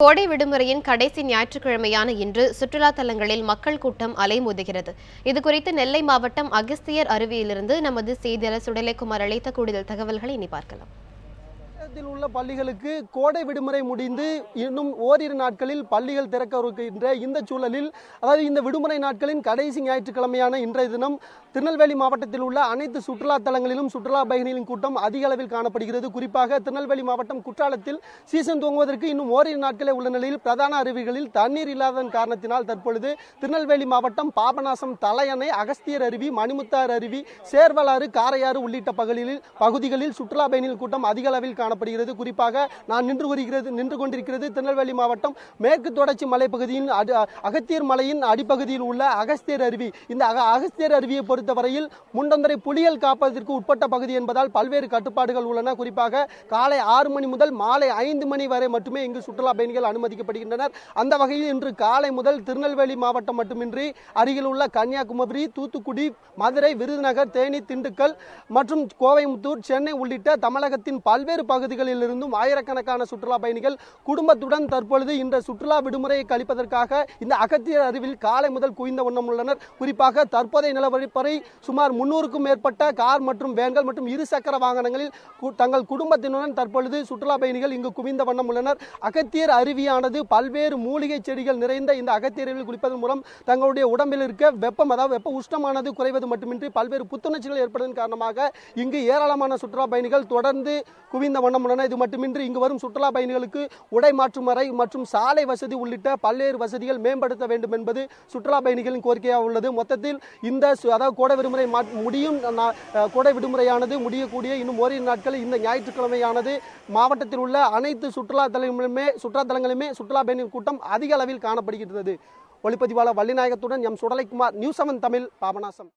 கோடை விடுமுறையின் கடைசி ஞாயிற்றுக்கிழமையான இன்று சுற்றுலா தலங்களில் மக்கள் கூட்டம் அலைமோதுகிறது. இதுகுறித்து நெல்லை மாவட்டம் அகஸ்தியர் அருவியிலிருந்து நமது செய்தியாளர் சுடலைக்குமார் அளித்த கூடுதல் தகவல்களை இனி பார்க்கலாம். உள்ள பள்ளிகளுக்கு கோடை விடுமுறை முடிந்து இன்னும் ஓரிரு நாட்களில் பள்ளிகள் திறக்க இருக்கின்ற இந்த சூழலில், அதாவது இந்த விடுமுறை நாட்களின் கடைசி ஞாயிற்றுக்கிழமையான இன்றைய தினம் திருநெல்வேலி மாவட்டத்தில் உள்ள அனைத்து சுற்றுலா தலங்களிலும் சுற்றுலா பயணிகளின் கூட்டம் அதிக அளவில் காணப்படுகிறது. குறிப்பாக திருநெல்வேலி மாவட்டம் குற்றாலத்தில் சீசன் துவங்குவதற்கு இன்னும் ஓரிரு நாட்களே உள்ள நிலையில் பிரதான அருவிகளில் தண்ணீர் இல்லாததன் காரணத்தினால் தற்பொழுது திருநெல்வேலி மாவட்டம் பாபநாசம், தலையணை, அகஸ்தியர் அருவி, மணிமுத்தாறு அருவி, சேர்வலாறு, காரையாறு உள்ளிட்ட பகுதிகளில் சுற்றுலா பயணிகள் கூட்டம் அதிக அளவில் காணப்படுகிறது. குறிப்பாக நான் நின்று கொண்டிருக்கிறது திருநெல்வேலி மாவட்டம் மேற்கு தொடர்ச்சி மலைப்பகுதியின் அகத்தியர் மலையின் அடிப்பகுதியில் உள்ள அகஸ்தியர் அருவி. இந்த அகஸ்தியர் அருவியை பொறுத்தவரையில் முண்டந்தரை புலிகள் காப்பதற்கு உட்பட்ட பகுதி என்பதால் பல்வேறு கட்டுப்பாடுகள் உள்ளன. குறிப்பாக காலை 6 மணி முதல் மாலை 5 மணி வரை மட்டுமே இங்கு சுற்றுலா பயணிகள் அனுமதிக்கப்படுகின்றனர். அந்த வகையில் இன்று காலை முதல் திருநெல்வேலி மாவட்டம் மட்டுமின்றி அருகில் உள்ள கன்னியாகுமரி, தூத்துக்குடி, மதுரை, விருதுநகர், தேனி, திண்டுக்கல் மற்றும் கோவைமுத்தூர், சென்னை உள்ளிட்ட தமிழகத்தின் பல்வேறு பகுதிகளில் இருந்தும் ஆயிரக்கணக்கான சுற்றுலா பயணிகள் குடும்பத்துடன் தற்பொழுது இந்த சுற்றுலா விடுமுறையை கழிப்பதற்காக இந்த அகத்தியர் அருவியில் காலை முதல் குவிந்த வண்ணம் உள்ளனர். குறிப்பாக தற்போதைய நிலவரப்படி சுமார் 300க்கும் மேற்பட்ட கார் மற்றும் வேன்கள் மற்றும் இருசக்கர வாகனங்களில் தங்கள் குடும்பத்தினுடன் தற்பொழுது சுற்றுலா பயணிகள் இங்கு குவிந்த வண்ணம் உள்ளனர். அகத்தியர் அருவியானது பல்வேறு மூலிகை செடிகள் நிறைந்த இந்த அகத்தியர் அருவியில் குளிப்பதன் மூலம் தங்களுடைய உடம்பில் இருக்க வெப்பம், அதாவது வெப்ப உஷ்ணமானது குறைவது மட்டுமின்றி பல்வேறு புத்துணர்ச்சிகள் ஏற்படுவதன் காரணமாக இங்கு ஏராளமான சுற்றுலா பயணிகள் தொடர்ந்து குவிந்த வண்ணம் உள்ளன. இது மட்டுமின்றி இங்கு வரும் சுற்றுலா பயணிகளுக்கு உடை மாற்றும் அறை மற்றும் சாலை வசதி உள்ளிட்ட பல்வேறு வசதிகள் மேம்படுத்த வேண்டும் என்பது சுற்றுலா பயணிகளின் கோரிக்கையாக உள்ளது. மொத்தத்தில் இந்த அதாவது கோடை விடுமுறை கோடை விடுமுறையானது முடியக்கூடிய இன்னும் ஓரிரு நாட்களில் இந்த ஞாயிற்றுக்கிழமையானது மாவட்டத்தில் உள்ள அனைத்து சுற்றுலா தலங்களுமே சுற்றுலா பயணிகள் கூட்டம் அதிக அளவில் காணப்படுகிறது. ஒளிப்பதிவாளர் வள்ளிநாயகத்துடன் எம் சுடலைக்குமார், நியூஸ் 7 தமிழ், பாபநாசம்.